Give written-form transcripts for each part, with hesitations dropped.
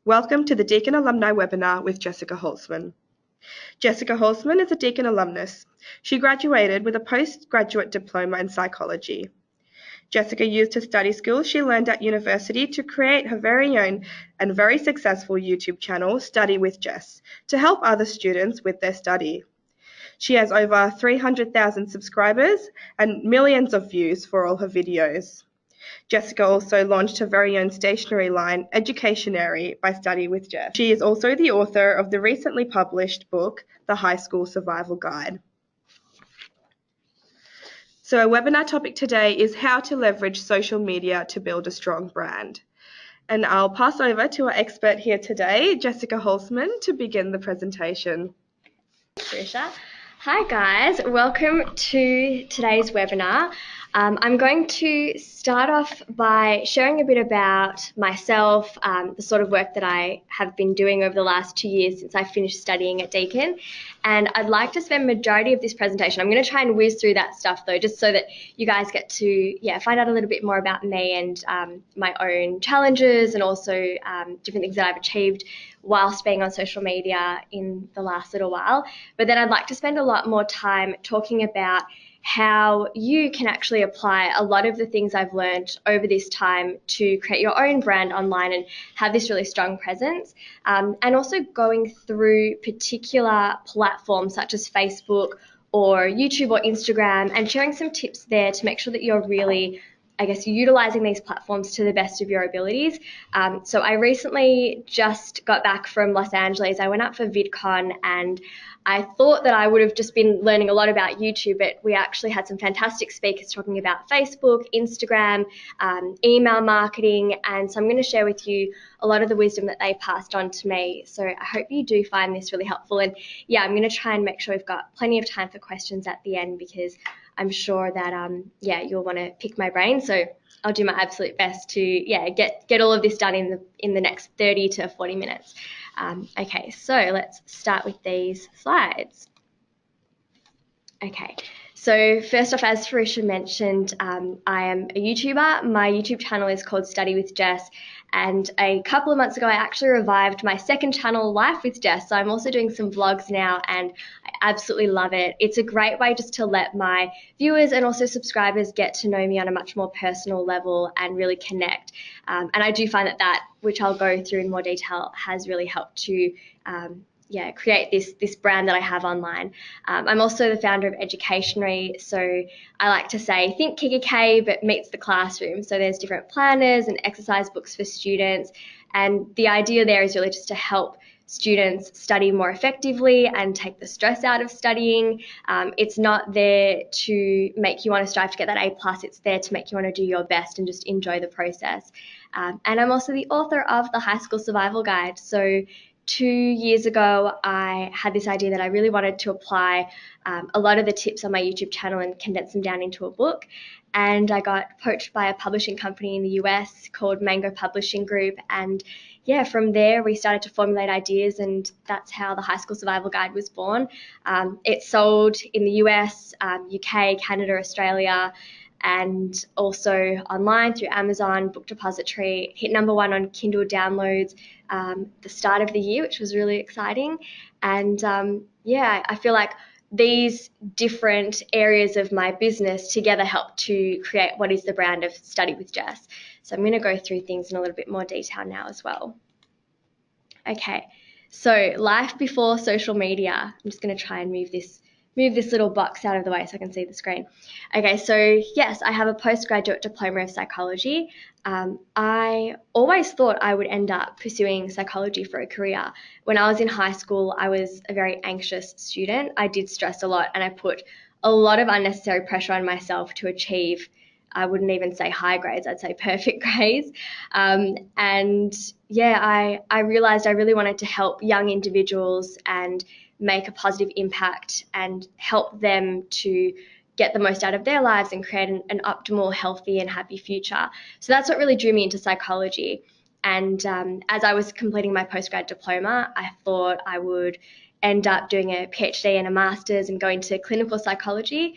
Welcome to the Deakin Alumni webinar with Jessica Holsman. Jessica Holsman is a Deakin alumnus. She graduated with a postgraduate diploma in psychology. Jessica used her study skills she learned at university to create her very own and very successful YouTube channel, Study with Jess, to help other students with their study. She has over 300,000 subscribers and millions of views for all her videos. Jessica also launched her very own stationery line, Educationary by Study with Jess. She is also the author of the recently published book, The High School Survival Guide. So our webinar topic today is how to leverage social media to build a strong brand. And I'll pass over to our expert here today, Jessica Holsman, to begin the presentation. Trisha. Hi guys, welcome to today's webinar. I'm going to start off by sharing a bit about myself, the sort of work that I have been doing over the last 2 years since I finished studying at Deakin. And I'd like to spend the majority of this presentation, I'm going to try and whiz through that stuff though, just so that you guys get to find out a little bit more about me and my own challenges and also different things that I've achieved whilst being on social media in the last little while. But then I'd like to spend a lot more time talking about how you can actually apply a lot of the things I've learned over this time to create your own brand online and have this really strong presence. And also going through particular platforms such as Facebook or YouTube or Instagram and sharing some tips there to make sure that you're really utilizing these platforms to the best of your abilities. So I recently just got back from Los Angeles. I went out for VidCon and I thought that I would have just been learning a lot about YouTube, but we actually had some fantastic speakers talking about Facebook, Instagram, email marketing, and so I'm going to share with you a lot of the wisdom that they passed on to me. So I hope you do find this really helpful, and I'm going to try and make sure we've got plenty of time for questions at the end because I'm sure that you'll want to pick my brain. So I'll do my absolute best to get all of this done in the next 30 to 40 minutes. Okay, so let's start with these slides. Okay, so first off, as Farisha mentioned, I am a YouTuber. My YouTube channel is called Study with Jess, and a couple of months ago I actually revived my second channel, Life with Jess, so I'm also doing some vlogs now and I absolutely love it. It's a great way just to let my viewers and also subscribers get to know me on a much more personal level and really connect, and I do find that, which I'll go through in more detail, has really helped to create this brand that I have online. I'm also the founder of Educationary, so I like to say think KKK but meets the classroom. So there's different planners and exercise books for students, and the idea there is really just to help students study more effectively and take the stress out of studying. It's not there to make you want to strive to get that A+, it's there to make you want to do your best and just enjoy the process. And I'm also the author of the High School Survival Guide. So 2 years ago, I had this idea that I really wanted to apply a lot of the tips on my YouTube channel and condense them down into a book. And I got poached by a publishing company in the US called Mango Publishing Group. And from there, we started to formulate ideas, and that's how the High School Survival Guide was born. It sold in the US, UK, Canada, Australia, and also online through Amazon, Book Depository. Hit #1 on Kindle downloads the start of the year, which was really exciting. And I feel like these different areas of my business together help to create what is the brand of Study with Jess. So I'm going to go through things in a little bit more detail now as well. Okay, so life before social media. I'm just going to try and move this little box out of the way so I can see the screen. Okay, so yes, I have a postgraduate diploma of psychology. I always thought I would end up pursuing psychology for a career. When I was in high school, I was a very anxious student. I did stress a lot and I put a lot of unnecessary pressure on myself to achieve, I wouldn't even say high grades, I'd say perfect grades. I realized I really wanted to help young individuals and make a positive impact and help them to get the most out of their lives and create an optimal, healthy and happy future. So that's what really drew me into psychology. And as I was completing my postgrad diploma, I thought I would end up doing a PhD and a master's and go into clinical psychology.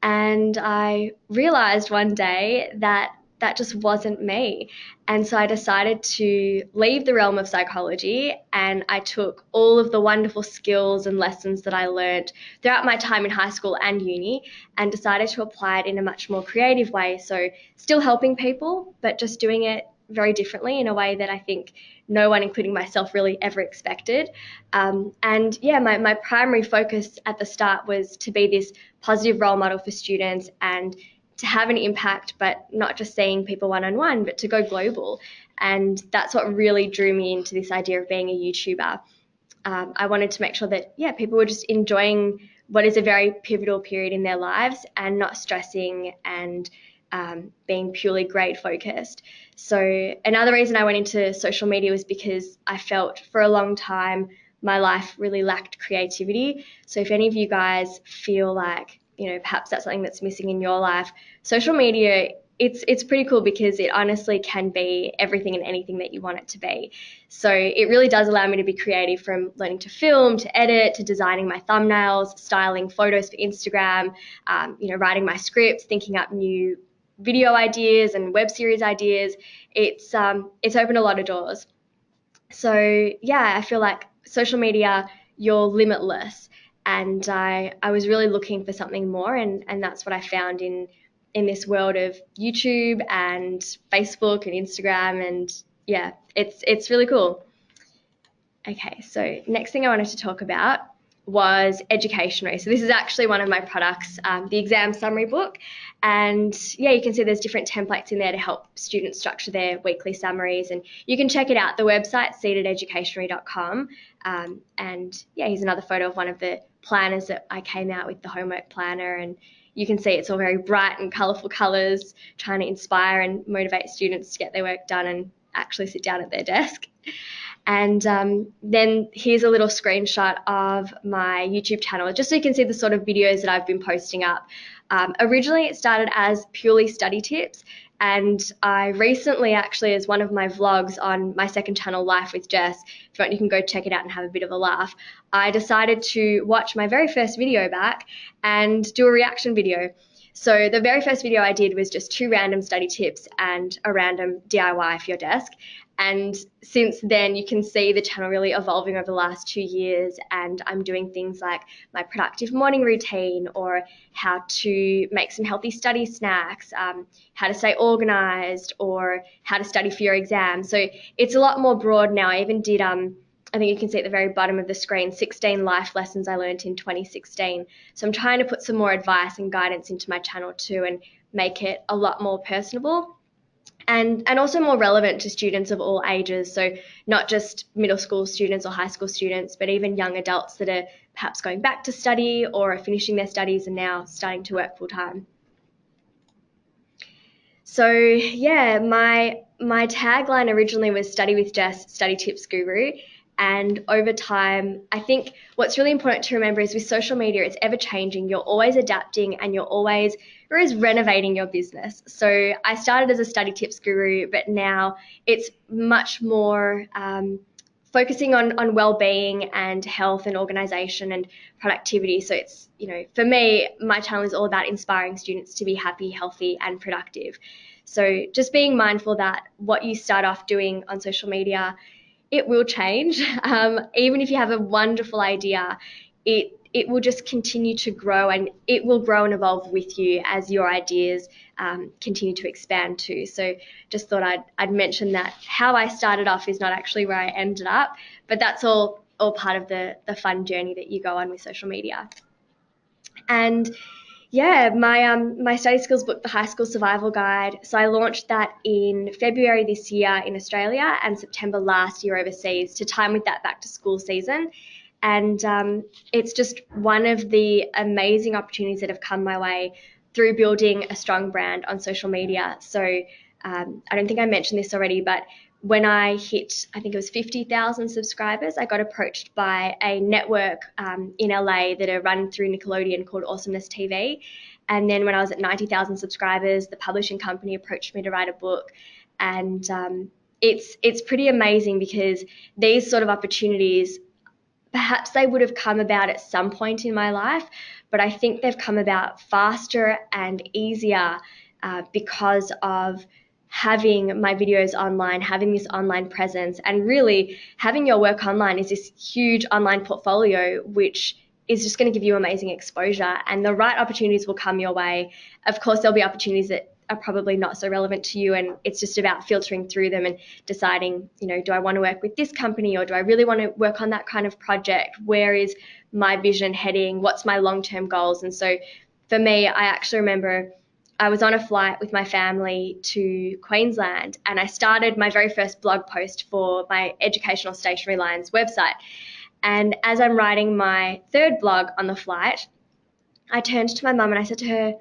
And I realized one day that that just wasn't me. And so I decided to leave the realm of psychology, and I took all of the wonderful skills and lessons that I learned throughout my time in high school and uni and decided to apply it in a much more creative way. So still helping people, but just doing it very differently in a way that I think no one, including myself, really ever expected. And yeah, my primary focus at the start was to be this positive role model for students and to have an impact, but not just seeing people one-on-one, but to go global. And that's what really drew me into this idea of being a YouTuber. I wanted to make sure that, yeah, people were just enjoying what is a very pivotal period in their lives and not stressing and being purely grade focused. So another reason I went into social media was because I felt for a long time my life really lacked creativity. So if any of you guys feel like, perhaps that's something that's missing in your life, social media, it's pretty cool because it honestly can be everything and anything that you want it to be. So it really does allow me to be creative, from learning to film, to edit, to designing my thumbnails, styling photos for Instagram, writing my scripts, thinking up new video ideas and web series ideas. It's opened a lot of doors. So yeah, I feel like social media, you're limitless. And I was really looking for something more, and that's what I found in this world of YouTube and Facebook and Instagram. And yeah, it's really cool. Okay, so next thing I wanted to talk about was educationary. So this is actually one of my products, the exam summary book. And yeah, you can see there's different templates in there to help students structure their weekly summaries. And you can check it out. The website, seedededucationary.com. And yeah, here's another photo of one of the planners that I came out with, the homework planner. And you can see it's all very bright and colourful colours, trying to inspire and motivate students to get their work done and actually sit down at their desk. And then here's a little screenshot of my YouTube channel, just so you can see the sort of videos that I've been posting up. Originally, it started as purely study tips, and I recently, actually, as one of my vlogs on my second channel, Life with Jess, if you want, you can go check it out and have a bit of a laugh, I decided to watch my very first video back and do a reaction video. So the very first video I did was just 2 random study tips and a random DIY for your desk. And since then, you can see the channel really evolving over the last 2 years, and I'm doing things like my productive morning routine, or how to make some healthy study snacks, how to stay organized, or how to study for your exam. So it's a lot more broad now. I even did, I think you can see at the very bottom of the screen, 16 life lessons I learned in 2016. So I'm trying to put some more advice and guidance into my channel too, and make it a lot more personable. And also more relevant to students of all ages. So not just middle school students or high school students, but even young adults that are perhaps going back to study or are finishing their studies and now starting to work full time. So yeah, my tagline originally was Study with Jess, Study Tips Guru. And over time, I think what's really important to remember is with social media, it's ever changing. You're always adapting, and you're always renovating your business. So I started as a study tips guru, but now it's much more focusing on well-being and health and organization and productivity. So it's, for me, my channel is all about inspiring students to be happy, healthy, and productive. So just being mindful that what you start off doing on social media, it will change. Even if you have a wonderful idea, it will just continue to grow, and it will grow and evolve with you as your ideas continue to expand too. So just thought I'd mention that how I started off is not actually where I ended up, but that's all part of the fun journey that you go on with social media. And yeah, my study skills book, The High School Survival Guide. So I launched that in February this year in Australia and September last year overseas, to time with that back to school season. And it's just one of the amazing opportunities that have come my way through building a strong brand on social media. So I don't think I mentioned this already, but when I hit, I think it was 50,000 subscribers, I got approached by a network in LA that are run through Nickelodeon called Awesomeness TV. And then when I was at 90,000 subscribers, the publishing company approached me to write a book. And it's pretty amazing, because these sort of opportunities, perhaps they would have come about at some point in my life, but I think they've come about faster and easier because of having my videos online, having this online presence, and really having your work online is this huge online portfolio, which is just going to give you amazing exposure, and the right opportunities will come your way. Of course, there'll be opportunities that are probably not so relevant to you, and it's just about filtering through them and deciding, do I want to work with this company, or do I really want to work on that kind of project? Where is my vision heading? What's my long-term goals? And so for me, I actually remember I was on a flight with my family to Queensland, and I started my very first blog post for my Educational Stationery Lines website. And as I'm writing my third blog on the flight, I turned to my mum and I said to her,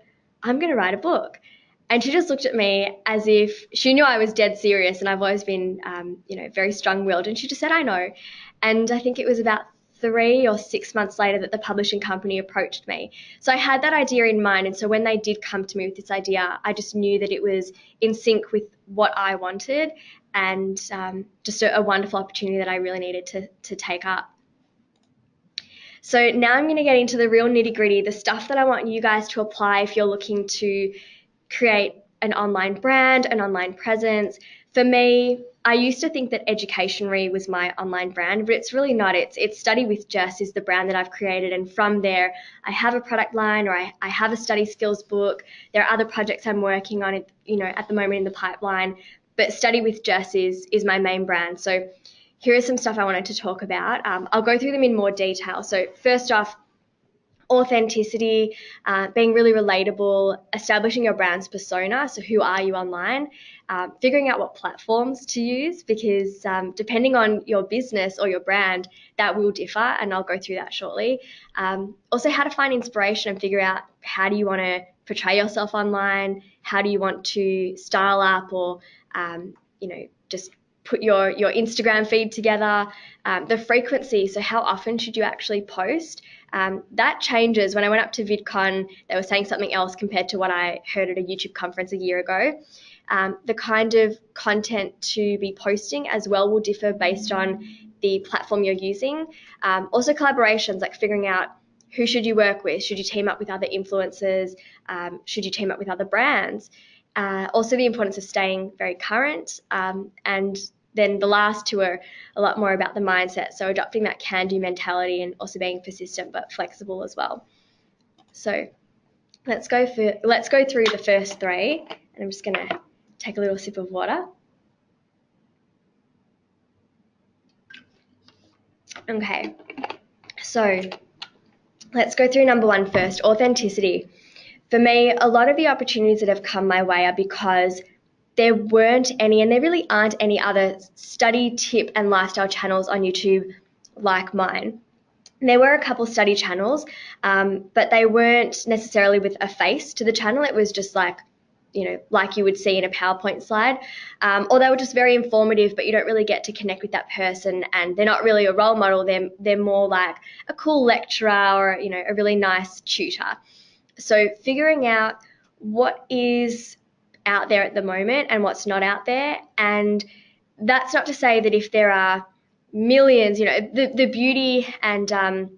I'm going to write a book. And she just looked at me as if she knew I was dead serious, and I've always been, very strong-willed. And she just said, I know. And I think it was about 3 or 6 months later that the publishing company approached me. So I had that idea in mind. And so when they did come to me with this idea, I just knew that it was in sync with what I wanted, and just a wonderful opportunity that I really needed to take up. So now I'm going to get into the real nitty-gritty, the stuff that I want you guys to apply if you're looking to create an online brand, an online presence. For me, I used to think that Educationary was my online brand, but it's really not. It's Study with Jess is the brand that I've created, and from there I have a product line, or I have a study skills book. There are other projects I'm working on, at the moment in the pipeline, but Study with Jess is my main brand. So here is some stuff I wanted to talk about. I'll go through them in more detail. So first off, authenticity, being really relatable, establishing your brand's persona. So who are you online? Figuring out what platforms to use, because depending on your business or your brand, that will differ, and I'll go through that shortly. Also, how to find inspiration and figure out how do you want to portray yourself online? How do you want to style up, or just put your Instagram feed together? The frequency, so how often should you actually post? That changes. When I went up to VidCon, they were saying something else compared to what I heard at a YouTube conference a year ago. The kind of content to be posting as well will differ based on the platform you're using. Also collaborations, like figuring out who should you work with. Should you team up with other influencers? Should you team up with other brands? Also the importance of staying very current, and then the last two are a lot more about the mindset, so adopting that can-do mentality and also being persistent but flexible as well. So let's go through the first three, and I'm just going to take a little sip of water. Okay, so let's go through number one first, authenticity. For me, a lot of the opportunities that have come my way are because there weren't any, and there really aren't any other study, tip, and lifestyle channels on YouTube like mine. There were a couple study channels, but they weren't necessarily with a face to the channel. It was just like you would see in a PowerPoint slide, or they were just very informative, but you don't really get to connect with that person, and they're not really a role model. They're more like a cool lecturer, or a really nice tutor. So figuring out what is out there at the moment and what's not out there. And that's not to say that if there are millions, the beauty and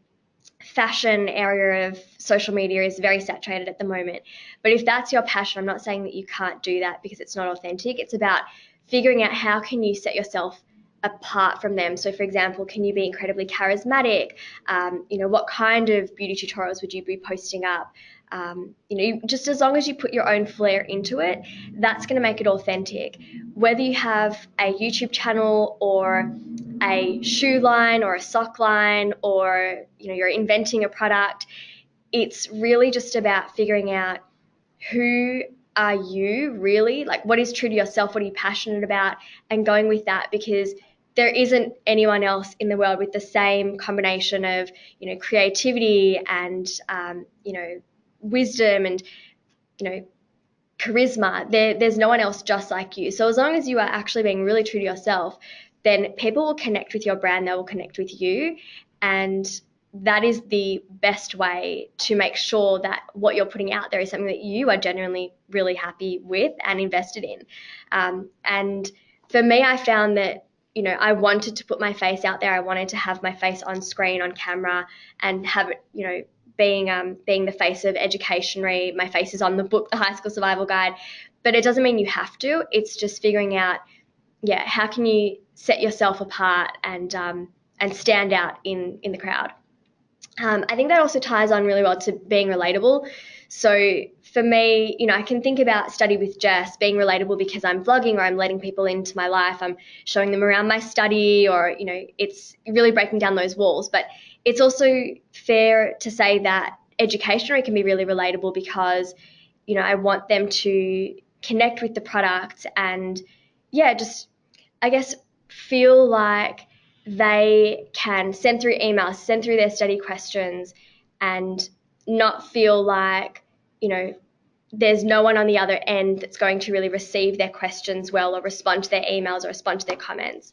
fashion area of social media is very saturated at the moment. But if that's your passion, I'm not saying that you can't do that because it's not authentic. It's about figuring out how can you set yourself apart from them. So for example, can you be incredibly charismatic? What kind of beauty tutorials would you be posting up? Just as long as you put your own flair into it, that's going to make it authentic. Whether you have a YouTube channel or a shoe line or a sock line, or you're inventing a product, it's really just about figuring out who are you really, like what is true to yourself, what are you passionate about, and going with that, because there isn't anyone else in the world with the same combination of creativity and wisdom and charisma. There's no one else just like you. So as long as you are actually being really true to yourself, then people will connect with your brand, they will connect with you, and that is the best way to make sure that what you're putting out there is something that you are genuinely really happy with and invested in. And for me, I found that I wanted to put my face out there. I wanted to have my face on screen, on camera, and have it being the face of Educationary. My face is on the book, The High School Survival Guide. But it doesn't mean you have to. It's just figuring out, how can you set yourself apart and stand out in the crowd. I think that also ties on really well to being relatable. So for me, I can think about Study with Jess being relatable because I'm vlogging or I'm letting people into my life. I'm showing them around my study, or, it's really breaking down those walls. But it's also fair to say that educationary can be really relatable because, I want them to connect with the product and, just, I guess, feel like they can send through emails, send through their study questions, and not feel like, there's no one on the other end that's going to really receive their questions well or respond to their emails or respond to their comments.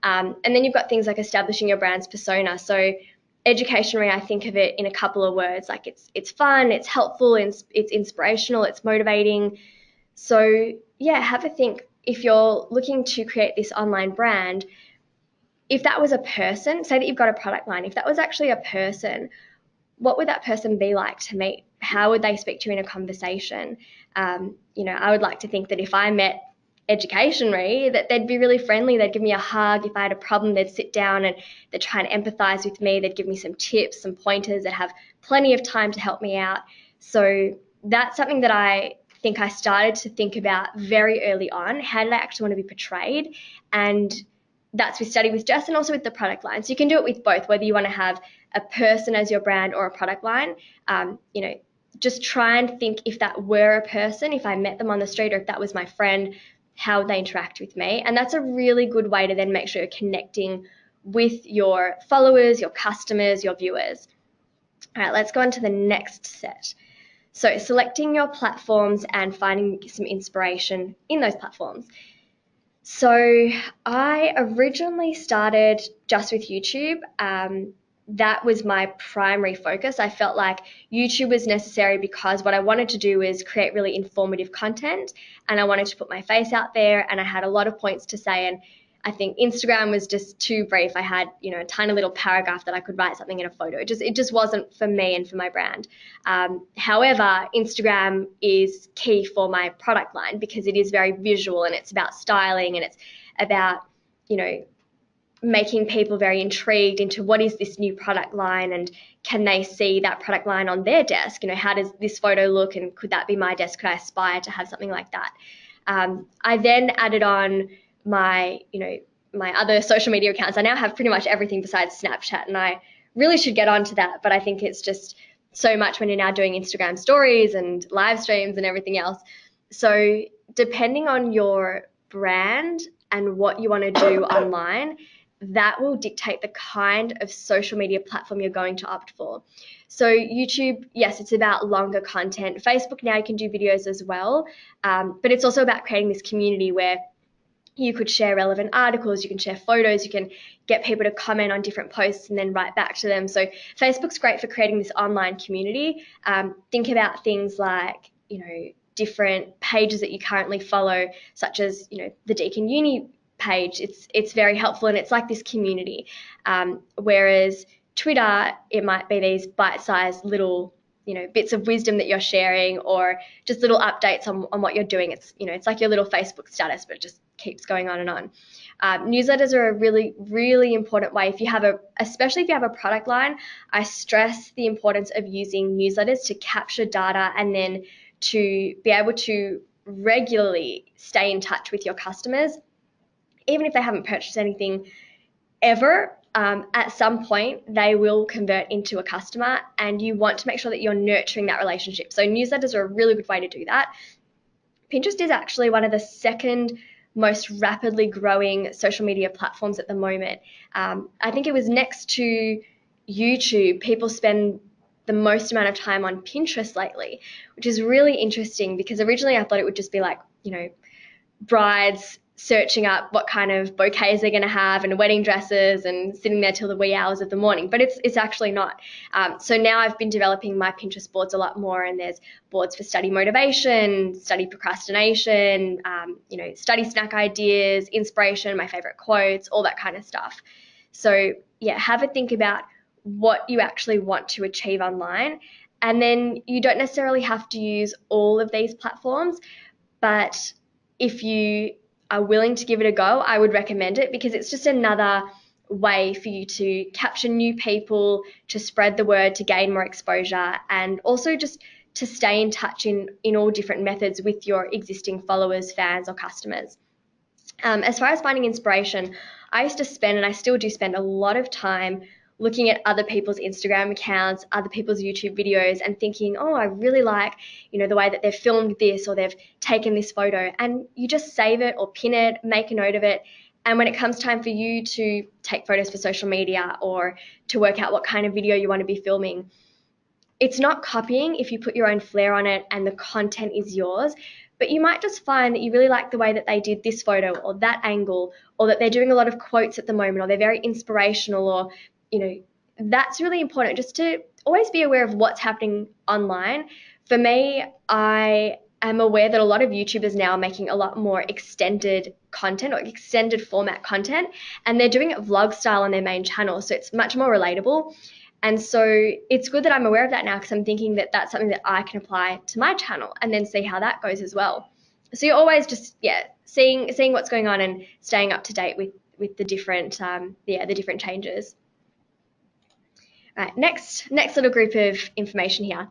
And then you've got things like establishing your brand's persona. So educationary, I think of it in a couple of words, like it's fun, it's helpful, it's inspirational, it's motivating. So have a think. If you're looking to create this online brand, if that was a person, say that you've got a product line, if that was actually a person, what would that person be like to meet? How would they speak to you in a conversation? I would like to think that if I met educationary, that they'd be really friendly. They'd give me a hug. If I had a problem, they'd sit down and they'd try and empathize with me. They'd give me some tips, some pointers. They'd have plenty of time to help me out. So that's something that I think I started to think about very early on. How did I actually want to be portrayed? And that's with Study with Jess and also with the product line. So you can do it with both, whether you want to have a person as your brand or a product line. Just try and think, if that were a person, if I met them on the street, or if that was my friend, how would they interact with me? And that's a really good way to then make sure you're connecting with your followers, your customers, your viewers. All right, let's go on to the next set. So selecting your platforms and finding some inspiration in those platforms. So I originally started just with YouTube. That was my primary focus. I felt like YouTube was necessary because what I wanted to do is create really informative content, and I wanted to put my face out there, and I had a lot of points to say, and I think Instagram was just too brief. I had, a tiny little paragraph that I could write something in a photo. It just wasn't for me and for my brand. However, Instagram is key for my product line because it is very visual, and it's about styling, and it's about, making people very intrigued into what is this new product line, and can they see that product line on their desk? How does this photo look, and could that be my desk? Could I aspire to have something like that? I then added on my other social media accounts. I now have pretty much everything besides Snapchat, and I really should get onto that, but I think it's just so much when you're now doing Instagram stories and live streams and everything else. So depending on your brand and what you want to do online, that will dictate the kind of social media platform you're going to opt for. So YouTube, yes, it's about longer content. Facebook, now you can do videos as well, but it's also about creating this community where you could share relevant articles, you can share photos, you can get people to comment on different posts and then write back to them. So Facebook's great for creating this online community. Think about things like, different pages that you currently follow, such as, the Deakin Uni page. It's very helpful, and it's like this community. Whereas Twitter, it might be these bite-sized little, bits of wisdom that you're sharing, or just little updates on what you're doing. It's, it's like your little Facebook status, but it just keeps going on and on. Newsletters are a really, really important way. Especially if you have a product line, I stress the importance of using newsletters to capture data and then to be able to regularly stay in touch with your customers. Even if they haven't purchased anything ever, at some point they will convert into a customer, and you want to make sure that you're nurturing that relationship. So newsletters are a really good way to do that. Pinterest is actually one of the second most rapidly growing social media platforms at the moment. I think it was next to YouTube. People spend the most amount of time on Pinterest lately, which is really interesting because originally I thought it would just be like, brides searching up what kind of bouquets they're going to have and wedding dresses and sitting there till the wee hours of the morning, but it's actually not. So now I've been developing my Pinterest boards a lot more, and there's boards for study motivation, study procrastination, study snack ideas, inspiration, my favorite quotes, all that kind of stuff. So have a think about what you actually want to achieve online, and then you don't necessarily have to use all of these platforms. But if you are willing to give it a go, I would recommend it, because it's just another way for you to capture new people, to spread the word, to gain more exposure, and also just to stay in touch in all different methods with your existing followers, fans, or customers. As far as finding inspiration, I used to spend, and I still do spend, a lot of time looking at other people's Instagram accounts, other people's YouTube videos, and thinking, oh, I really like, the way that they've filmed this or they've taken this photo. And you just save it or pin it, make a note of it. And when it comes time for you to take photos for social media or to work out what kind of video you want to be filming, it's not copying if you put your own flair on it and the content is yours, but you might just find that you really like the way that they did this photo or that angle, or that they're doing a lot of quotes at the moment, or they're very inspirational, or, that's really important, just to always be aware of what's happening online. For me, I am aware that a lot of YouTubers now are making a lot more extended content or extended format content, and they're doing it vlog style on their main channel, so it's much more relatable. And so it's good that I'm aware of that now, because I'm thinking that that's something that I can apply to my channel and then see how that goes as well. So you're always just, seeing what's going on and staying up to date with the different, the different changes. All right, next little group of information here.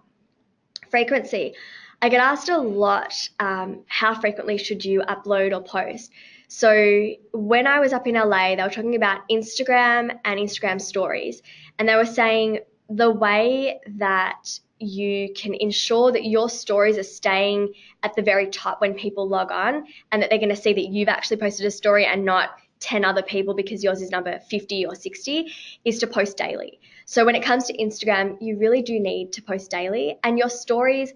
Frequency. I get asked a lot, how frequently should you upload or post? So when I was up in LA, they were talking about Instagram and Instagram stories, and they were saying the way that you can ensure that your stories are staying at the very top when people log on, and that they're going to see that you've actually posted a story and not 10 other people because yours is number 50 or 60, is to post daily. So when it comes to Instagram, you really do need to post daily, and your stories,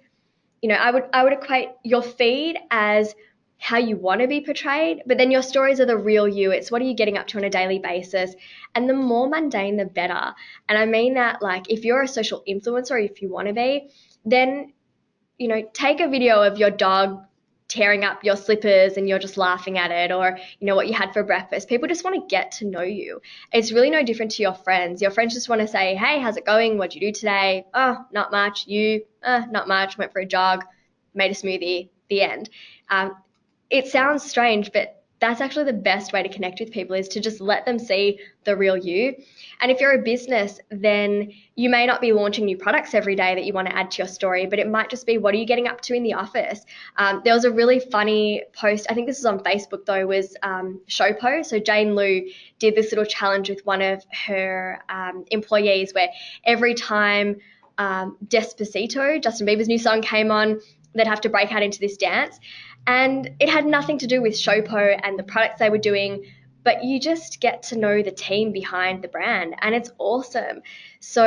I would equate your feed as how you want to be portrayed, but then your stories are the real you. It's what are you getting up to on a daily basis, and the more mundane, the better. And I mean that, like, if you're a social influencer, if you want to be, then, take a video of your dog tearing up your slippers and you're just laughing at it, or what you had for breakfast. People just want to get to know you. It's really no different to your friends. Your friends just want to say, hey, how's it going? What'd you do today? Oh, not much. You? Not much. Went for a jog, made a smoothie. The end. It sounds strange, but that's actually the best way to connect with people, is to just let them see the real you. And if you're a business, then you may not be launching new products every day that you want to add to your story, but it might just be, what are you getting up to in the office? There was a really funny post, I think this was on Facebook though, was Showpo. So Jane Lu did this little challenge with one of her employees, where every time Despacito, Justin Bieber's new song, came on, they'd have to break out into this dance. And it had nothing to do with Showpo and the products they were doing, but you just get to know the team behind the brand, and it's awesome. So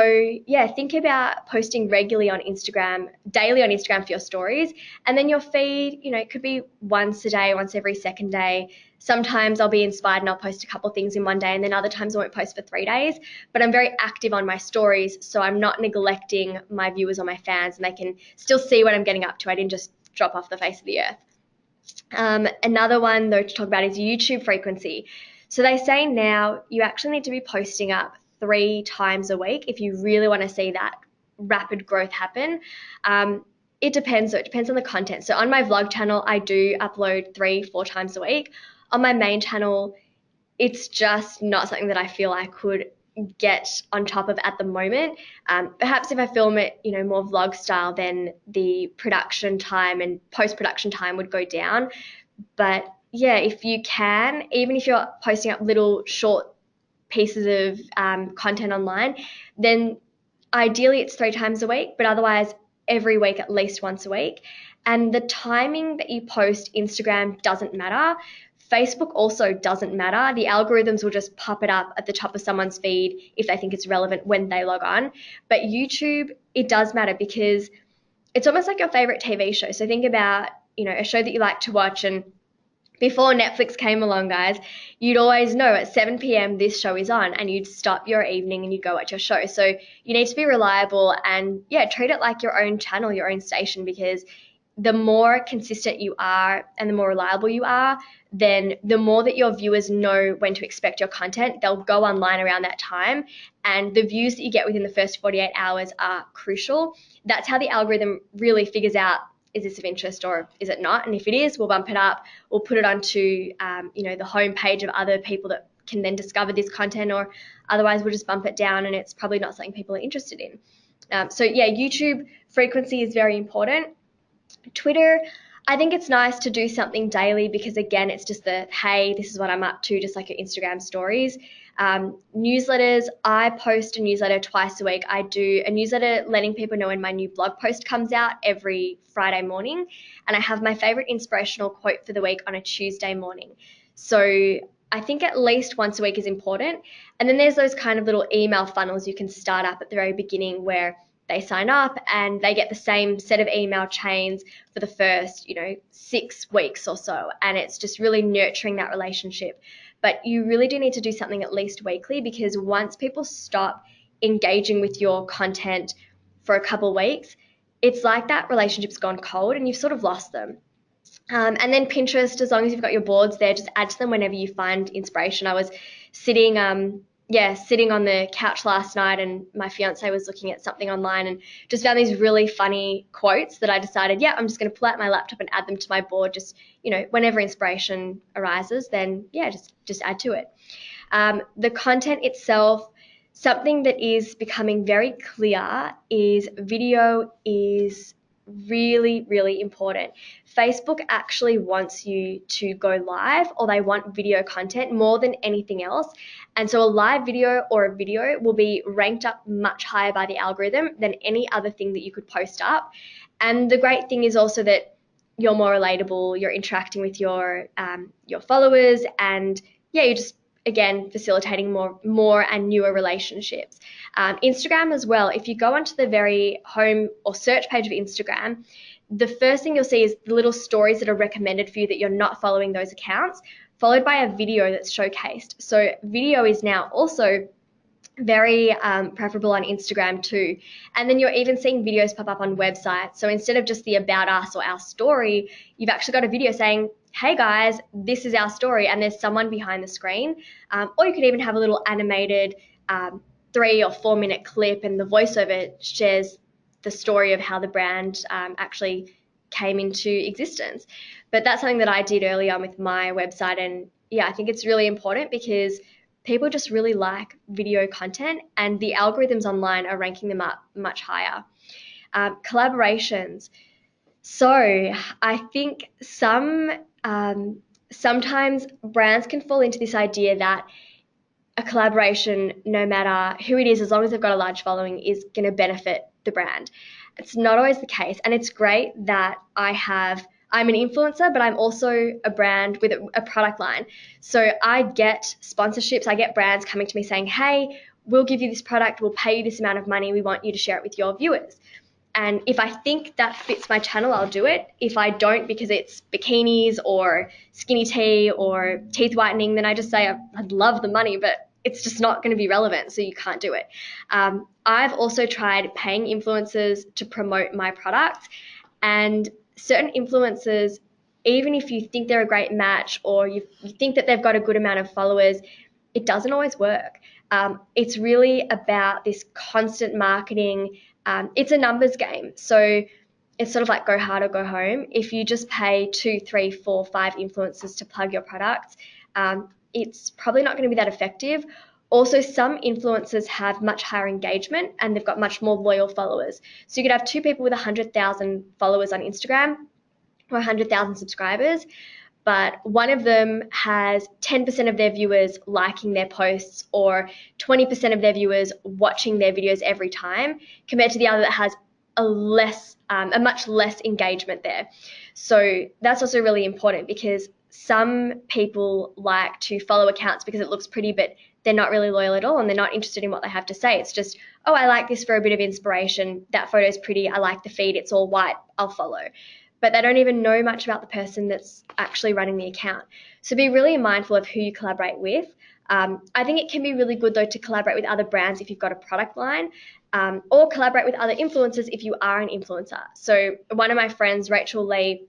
think about posting regularly on Instagram, daily on Instagram for your stories, and then your feed, it could be once a day, once every second day. Sometimes I'll be inspired and I'll post a couple things in one day, and then other times I won't post for 3 days, but I'm very active on my stories, so I'm not neglecting my viewers or my fans, and they can still see what I'm getting up to. I didn't just drop off the face of the earth. Another one though to talk about is YouTube frequency. So they say now you actually need to be posting up 3 times a week if you really want to see that rapid growth happen. It depends. So it depends on the content. So on my vlog channel, I do upload 3-4 times a week. On my main channel, it's just not something that I feel I could get on top of at the moment. Perhaps if I film it, more vlog style, then the production time and post-production time would go down. But if you can, even if you're posting up little short pieces of content online, then ideally it's 3 times a week, but otherwise every week, at least once a week. And the timing that you post, Instagram doesn't matter. Facebook also doesn't matter. The algorithms will just pop it up at the top of someone's feed if they think it's relevant when they log on. But YouTube, it does matter, because it's almost like your favorite TV show. So think about, a show that you like to watch, and before Netflix came along, guys, you'd always know at 7 p.m. this show is on, and you'd stop your evening and you'd go watch your show. So you need to be reliable and treat it like your own channel, your own station, because the more consistent you are and the more reliable you are, then the more that your viewers know when to expect your content. They'll go online around that time, and the views that you get within the first 48 hours are crucial. That's how the algorithm really figures out is this of interest or is it not? And if it is, we'll bump it up. We'll put it onto, you know, the homepage of other people that can then discover this content, or otherwise we'll just bump it down and it's probably not something people are interested in. So yeah, YouTube frequency is very important. Twitter, I think it's nice to do something daily because, again, it's just the, hey, this is what I'm up to, just like your Instagram stories. Newsletters, I post a newsletter twice a week. I do a newsletter letting people know when my new blog post comes out every Friday morning. And I have my favorite inspirational quote for the week on a Tuesday morning. So I think at least once a week is important. And then there's those kind of little email funnels you can start up at the very beginning where they sign up and they get the same set of email chains for the first, 6 weeks or so. And it's just really nurturing that relationship. But you really do need to do something at least weekly, because once people stop engaging with your content for a couple of weeks, it's like that relationship's gone cold and you've sort of lost them. And then Pinterest, as long as you've got your boards there, just add to them whenever you find inspiration. I was sitting on the couch last night and my fiance was looking at something online and just found these really funny quotes that I decided, I'm just going to pull out my laptop and add them to my board. Just, whenever inspiration arises, then just add to it. The content itself, something that is becoming very clear is video is really, really important. Facebook actually wants you to go live, or they want video content more than anything else. And so a live video or a video will be ranked up much higher by the algorithm than any other thing that you could post up. And the great thing is also that you're more relatable, you're interacting with your followers, and you're just, again, facilitating more and newer relationships. Instagram as well, if you go onto the very home or search page of Instagram, the first thing you'll see is the little stories that are recommended for you that you're not following those accounts, followed by a video that's showcased. So video is now also very preferable on Instagram too. And then you're even seeing videos pop up on websites. So instead of just the about us or our story, you've actually got a video saying, hey guys, this is our story, and there's someone behind the screen. Or you could even have a little animated 3 or 4 minute clip, and the voiceover shares the story of how the brand actually came into existence. But that's something that I did early on with my website, and I think it's really important because people just really like video content, and the algorithms online are ranking them up much higher. Collaborations. So I think sometimes brands can fall into this idea that a collaboration, no matter who it is, as long as they've got a large following, is going to benefit the brand. It's not always the case. And it's great that I'm an influencer, but I'm also a brand with a product line. So I get sponsorships, I get brands coming to me saying, hey, we'll give you this product, we'll pay you this amount of money, we want you to share it with your viewers. And if I think that fits my channel, I'll do it. If I don't, because it's bikinis or skinny tea or teeth whitening, then I just say I'd love the money, but it's just not going to be relevant, so you can't do it. I've also tried paying influencers to promote my products, and certain influencers, even if you think they're a great match or you think that they've got a good amount of followers, it doesn't always work. It's really about this constant marketing. It's a numbers game. So it's sort of like go hard or go home. If you just pay 2, 3, 4, 5 influencers to plug your products, it's probably not going to be that effective. Also, some influencers have much higher engagement and they've got much more loyal followers. So you could have 2 people with 100,000 followers on Instagram or 100,000 subscribers, but one of them has 10% of their viewers liking their posts or 20% of their viewers watching their videos every time, compared to the other that has a much less engagement there. So that's also really important, because some people like to follow accounts because it looks pretty, but they're not really loyal at all and they're not interested in what they have to say. It's just, oh, I like this for a bit of inspiration. That photo's pretty. I like the feed. It's all white. I'll follow. But they don't even know much about the person that's actually running the account. So be really mindful of who you collaborate with. I think it can be really good, though, to collaborate with other brands if you've got a product line, or collaborate with other influencers if you are an influencer. So one of my friends, Rachel Lee,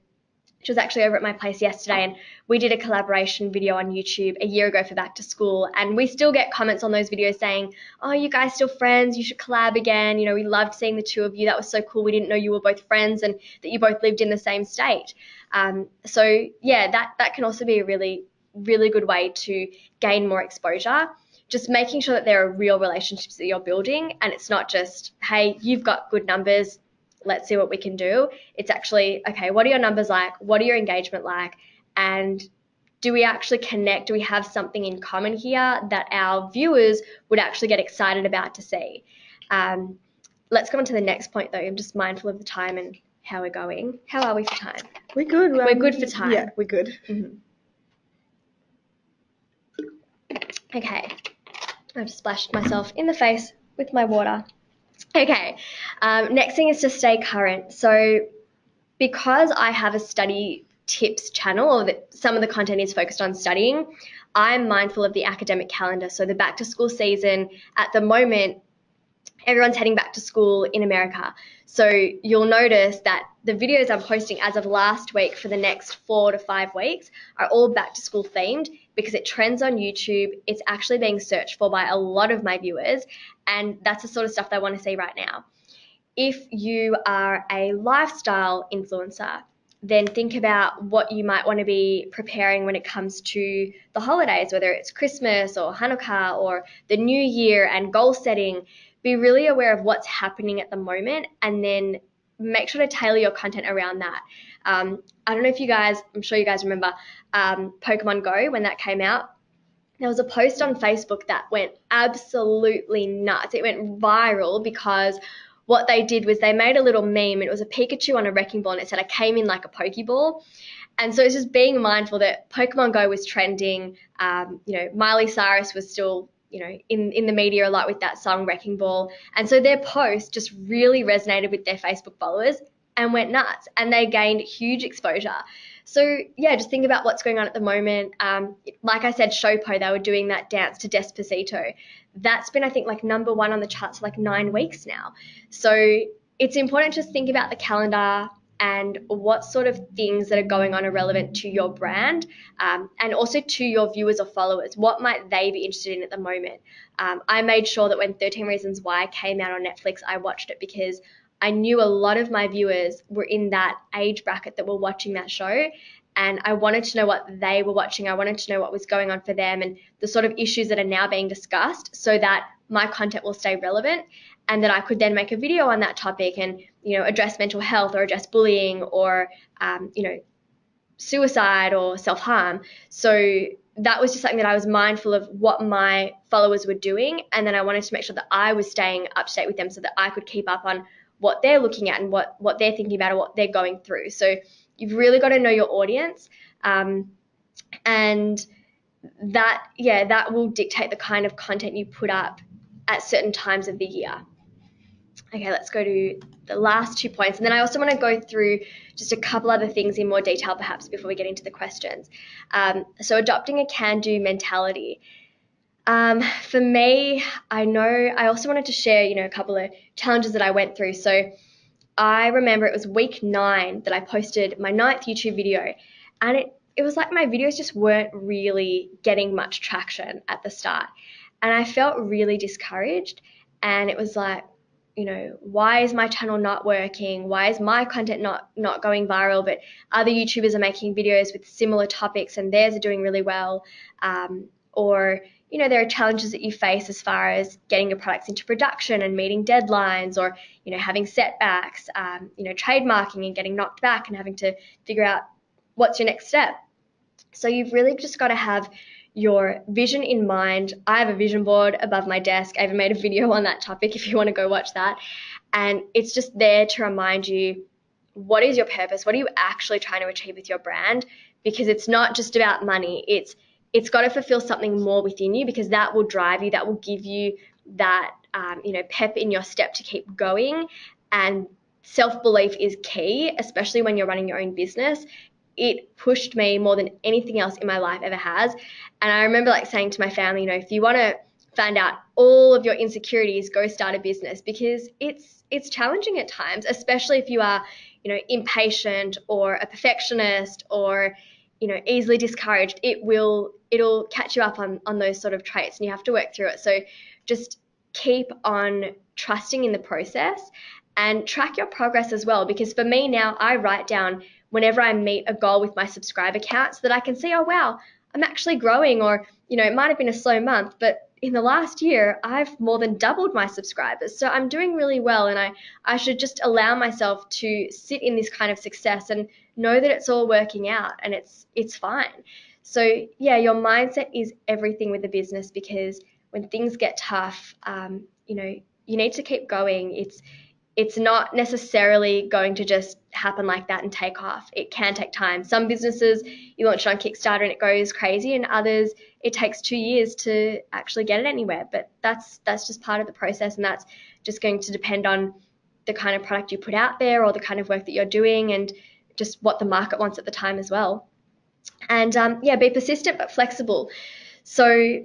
She was actually over at my place yesterday, and we did a collaboration video on YouTube a year ago for back to school, and we still get comments on those videos saying, oh, you guys still friends, you should collab again, we loved seeing the two of you, that was so cool, we didn't know you were both friends and that you both lived in the same state. So yeah, that can also be a really, really good way to gain more exposure. Just making sure that there are real relationships that you're building, and it's not just, hey, you've got good numbers, let's see what we can do. It's actually, okay, what are your numbers like? What are your engagement like? And do we actually connect? Do we have something in common here that our viewers would actually get excited about to see? Let's go on to the next point, though. I'm just mindful of the time and how we're going. How are we for time? We're good. We're good for time. Yeah, we're good. Mm-hmm. Okay. I've just splashed myself in the face with my water. Okay, next thing is to stay current. So because I have a study tips channel, or that some of the content is focused on studying, I'm mindful of the academic calendar. So the back to school season at the moment, everyone's heading back to school in America. So you'll notice that the videos I'm posting as of last week for the next 4 to 5 weeks are all back to school themed, because it trends on YouTube. It's actually being searched for by a lot of my viewers, and that's the sort of stuff they want to see right now. If you are a lifestyle influencer, then think about what you might want to be preparing when it comes to the holidays, whether it's Christmas or Hanukkah or the new year and goal setting. Be really aware of what's happening at the moment, and then make sure to tailor your content around that. I don't know if you guys, I'm sure you guys remember Pokemon Go when that came out. There was a post on Facebook that went absolutely nuts. It went viral because what they did was they made a little meme. It was a Pikachu on a wrecking ball, and it said, I came in like a Pokeball. And so it's just being mindful that Pokemon Go was trending. Miley Cyrus was still, in the media a lot with that song Wrecking Ball. And so their post just really resonated with their Facebook followers and went nuts, and they gained huge exposure. So yeah, just think about what's going on at the moment. Like I said, Showpo, they were doing that dance to Despacito. That's been, I think, like #1 on the charts for like 9 weeks now. So it's important to just think about the calendar and what sort of things that are going on are relevant to your brand, and also to your viewers or followers. What might they be interested in at the moment? I made sure that when 13 Reasons Why came out on Netflix, I watched it because I knew a lot of my viewers were in that age bracket that were watching that show, and I wanted to know what they were watching. I wanted to know what was going on for them and the sort of issues that are now being discussed, so that my content will stay relevant, and that I could then make a video on that topic and, address mental health or address bullying or, suicide or self-harm. So that was just something that I was mindful of what my followers were doing, and then I wanted to make sure that I was staying up to date with them so that I could keep up on what they're looking at and what they're thinking about or what they're going through. So you've really got to know your audience, and that will dictate the kind of content you put up at certain times of the year. Okay, let's go to the last 2 points. And then I also want to go through just a couple other things in more detail perhaps before we get into the questions. So adopting a can-do mentality. For me, I also wanted to share, a couple of challenges that I went through. So I remember it was week 9 that I posted my 9th YouTube video, and it was like my videos just weren't really getting much traction at the start. And I felt really discouraged, and it was like, why is my channel not working? Why is my content not going viral, but other YouTubers are making videos with similar topics and theirs are doing really well? Or there are challenges that you face as far as getting your products into production and meeting deadlines, or, having setbacks, trademarking and getting knocked back and having to figure out what's your next step. So you've really just got to have your vision in mind. I have a vision board above my desk. I even made a video on that topic if you want to go watch that. And it's just there to remind you, what is your purpose? What are you actually trying to achieve with your brand? Because it's not just about money. It's got to fulfill something more within you, because that will drive you, that will give you that pep in your step to keep going. And self-belief is key, especially when you're running your own business. It pushed me more than anything else in my life ever has. And I remember saying to my family, if you want to find out all of your insecurities, go start a business, because it's challenging at times, especially if you are, impatient or a perfectionist or, easily discouraged, it'll catch you up on those sort of traits, and you have to work through it. So just keep on trusting in the process and track your progress as well. Because for me now, I write down whenever I meet a goal with my subscriber count so that I can see, oh, wow, I'm actually growing, or, it might have been a slow month, but in the last year, I've more than doubled my subscribers. So I'm doing really well, and I should just allow myself to sit in this kind of success and know that it's all working out and it's fine. So yeah, your mindset is everything with the business, because when things get tough, you need to keep going. It's not necessarily going to just happen like that and take off. It can take time. Some businesses, you launch it on Kickstarter and it goes crazy, and others, it takes 2 years to actually get it anywhere. But that's just part of the process, and that's just going to depend on the kind of product you put out there, or the kind of work that you're doing, and just what the market wants at the time as well. And be persistent but flexible. So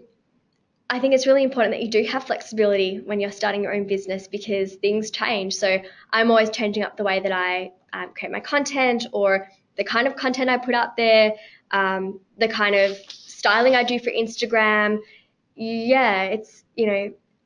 I think it's really important that you do have flexibility when you're starting your own business, because things change. So I'm always changing up the way that I create my content, or the kind of content I put up there, the kind of styling I do for Instagram. Yeah, it's,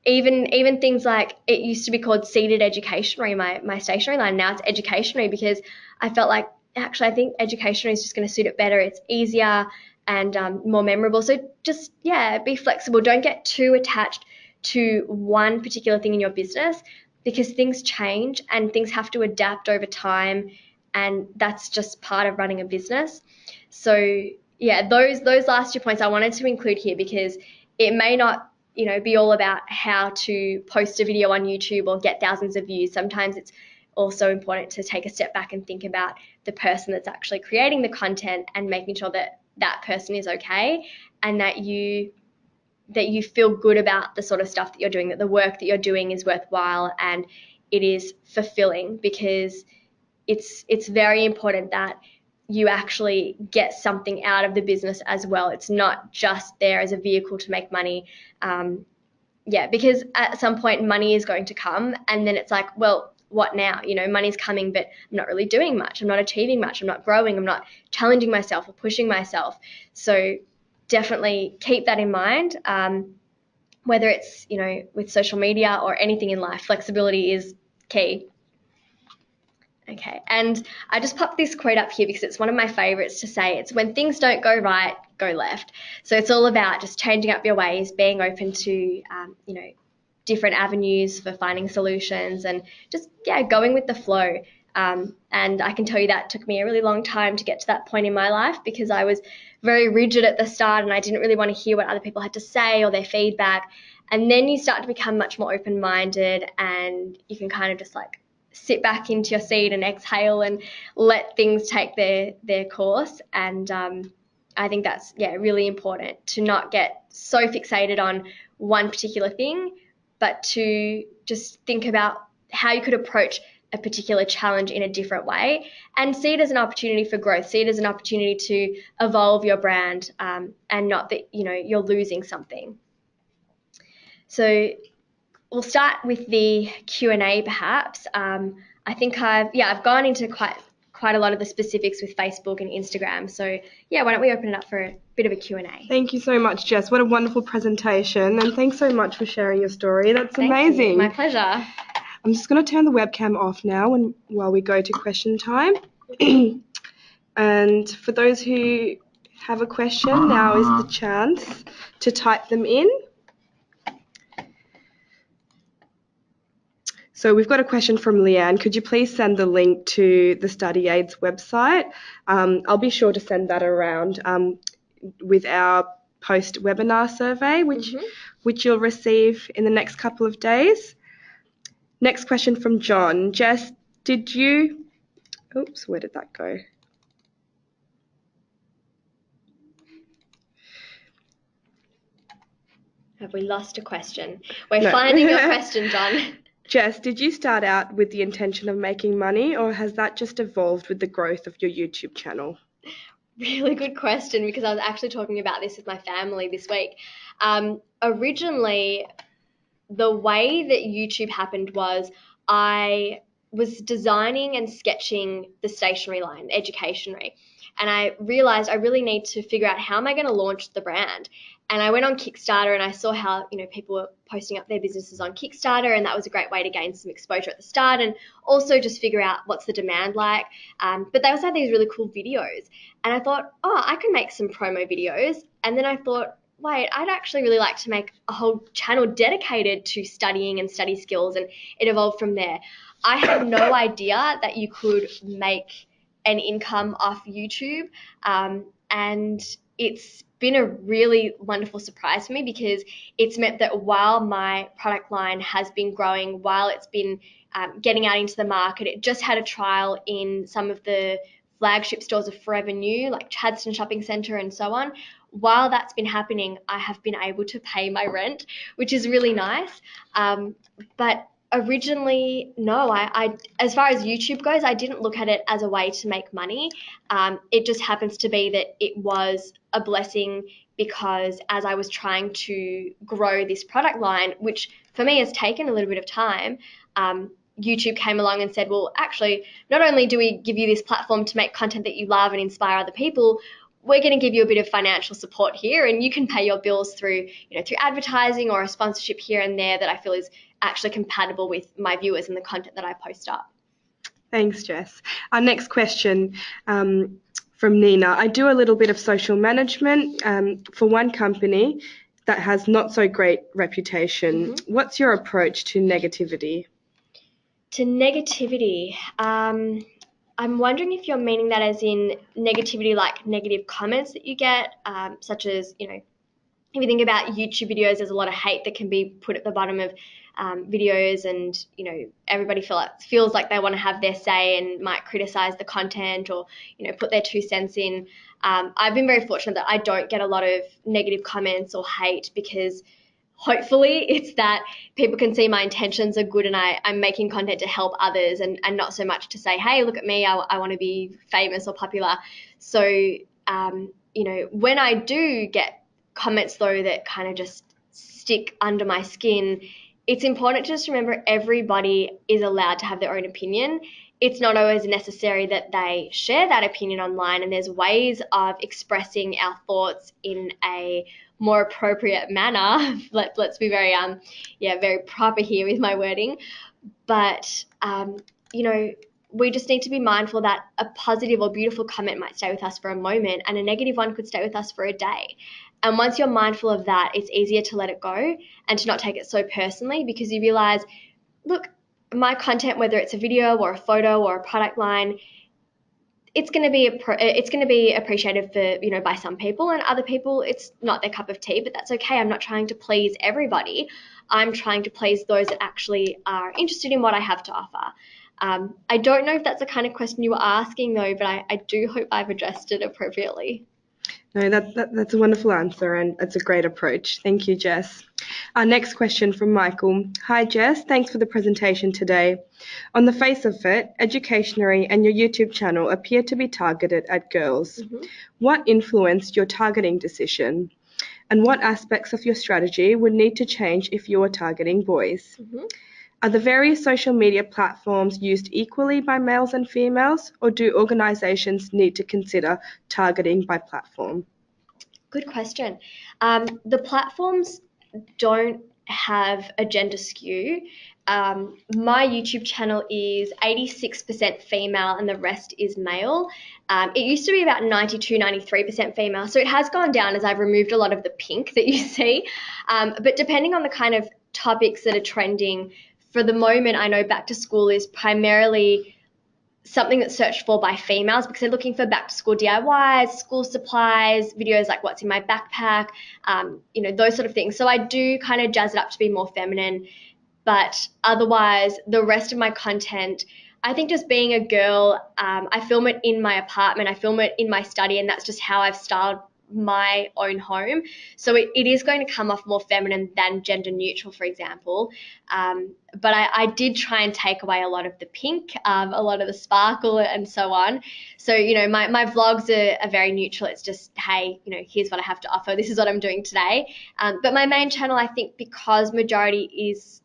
even things like, it used to be called Seated Educationary, my stationery line. Now it's Educationary, because I felt like, actually, I think Educationary is just going to suit it better. It's easier and more memorable. So just, be flexible. Don't get too attached to one particular thing in your business, because things change and things have to adapt over time, and that's just part of running a business. So yeah, those last 2 points I wanted to include here, because it may not, be all about how to post a video on YouTube or get thousands of views. Sometimes it's also important to take a step back and think about the person that's actually creating the content, and making sure that that person is okay, and that you feel good about the sort of stuff that you're doing, that the work that you're doing is worthwhile and it is fulfilling, because it's very important that you actually get something out of the business as well. It's not just there as a vehicle to make money. Because at some point money is going to come, and then it's like, well, what now? Money's coming, but I'm not really doing much. I'm not achieving much. I'm not growing. I'm not challenging myself or pushing myself. So definitely keep that in mind. Whether it's, with social media or anything in life, flexibility is key. Okay, and I just popped this quote up here because it's one of my favorites to say. It's, when things don't go right, go left. So it's all about just changing up your ways, being open to, different avenues for finding solutions, and just, going with the flow. And I can tell you that took me a really long time to get to that point in my life, because I was very rigid at the start, and I didn't really want to hear what other people had to say or their feedback. And then you start to become much more open-minded, and you can kind of just like sit back into your seat and exhale and let things take their course. And I think that's, really important, to not get so fixated on one particular thing, but to just think about how you could approach a particular challenge in a different way, and see it as an opportunity for growth, see it as an opportunity to evolve your brand, and not that, you're losing something. So we'll start with the Q&A perhaps. I think I've gone into quite a lot of the specifics with Facebook and Instagram. So why don't we open it up for a bit of a Q&A? Thank you so much, Jess. What a wonderful presentation, and thanks so much for sharing your story. That's amazing. Thank you. My pleasure. I'm just going to turn the webcam off now while we go to question time. And for those who have a question, now is the chance to type them in. So we've got a question from Leanne. Could you please send the link to the Study Aids website? I'll be sure to send that around with our post-webinar survey, which you'll receive in the next couple of days. Next question from John. Jess, did you... Oops, where did that go? Have we lost a question? We're finding your question, John. Jess, did you start out with the intention of making money, or has that just evolved with the growth of your YouTube channel? Really good question, because I was actually talking about this with my family this week. Originally, the way that YouTube happened was I was designing and sketching the stationery line, educationery. And I realized I really need to figure out how am I going to launch the brand. And I went on Kickstarter and I saw how, people were posting up their businesses on Kickstarter, and that was a great way to gain some exposure at the start and also just figure out what's the demand like. But they also had these really cool videos. And I thought, I can make some promo videos. And then I thought, wait, I'd actually really like to make a whole channel dedicated to studying and study skills. And it evolved from there. I had no idea that you could make an income off YouTube. And it's been a really wonderful surprise for me, because it's meant that while my product line has been growing, while it's been getting out into the market, it just had a trial in some of the flagship stores of Forever New, like Chadstone Shopping Centre and so on. While that's been happening, I have been able to pay my rent, which is really nice. But originally, no, I as far as YouTube goes, I didn't look at it as a way to make money. It just happens to be that it was a blessing, because as I was trying to grow this product line, which for me has taken a little bit of time, YouTube came along and said, well, actually, not only do we give you this platform to make content that you love and inspire other people, we're going to give you a bit of financial support here, and you can pay your bills through advertising or a sponsorship here and there that I feel is actually compatible with my viewers and the content that I post up. Thanks, Jess. Our next question from Nina. I do a little bit of social management for one company that has not so great reputation. Mm-hmm. What's your approach to negativity? To negativity, I'm wondering if you're meaning that as in negativity, like negative comments that you get, such as, if you think about YouTube videos, there's a lot of hate that can be put at the bottom of videos, and, everybody feels like they want to have their say and might criticize the content or, put their 2 cents in. I've been very fortunate that I don't get a lot of negative comments or hate, because hopefully it's that people can see my intentions are good and I'm making content to help others, and not so much to say, hey, look at me, I want to be famous or popular. So, when I do get comments, though, that kind of just stick under my skin, it's important to just remember everybody is allowed to have their own opinion. It's not always necessary that they share that opinion online, and there's ways of expressing our thoughts in a more appropriate manner. Let's be very very proper here with my wording. But we just need to be mindful that a positive or beautiful comment might stay with us for a moment, and a negative one could stay with us for a day. And once you're mindful of that, it's easier to let it go and to not take it so personally, because you realize, look, my content, whether it's a video or a photo or a product line, it's going to be appreciated for, by some people, and other people it's not their cup of tea, but that's okay. I'm not trying to please everybody. I'm trying to please those that actually are interested in what I have to offer. I don't know if that's the kind of question you were asking, though, but I do hope I've addressed it appropriately. No, that's a wonderful answer, and it's a great approach. Thank you, Jess. Our next question from Michael. Hi, Jess. Thanks for the presentation today. On the face of it, Educationary and your YouTube channel appear to be targeted at girls. Mm-hmm. What influenced your targeting decision? And what aspects of your strategy would need to change if you were targeting boys? Mm-hmm. Are the various social media platforms used equally by males and females, or do organisations need to consider targeting by platform? Good question. The platforms don't have a gender skew. My YouTube channel is 86% female and the rest is male. It used to be about 92-93% female, so it has gone down as I've removed a lot of the pink that you see. But depending on the kind of topics that are trending, for the moment, I know back to school is primarily something that's searched for by females, because they're looking for back to school DIYs, school supplies, videos like what's in my backpack, those sort of things. So I do kind of jazz it up to be more feminine, but otherwise the rest of my content, I think just being a girl, I film it in my apartment, I film it in my study, and that's just how I've styled my own home. So it is going to come off more feminine than gender neutral, for example. But I did try and take away a lot of the pink, a lot of the sparkle and so on. So, my vlogs are very neutral. It's just, hey, here's what I have to offer. This is what I'm doing today. But my main channel, I think, because majority is,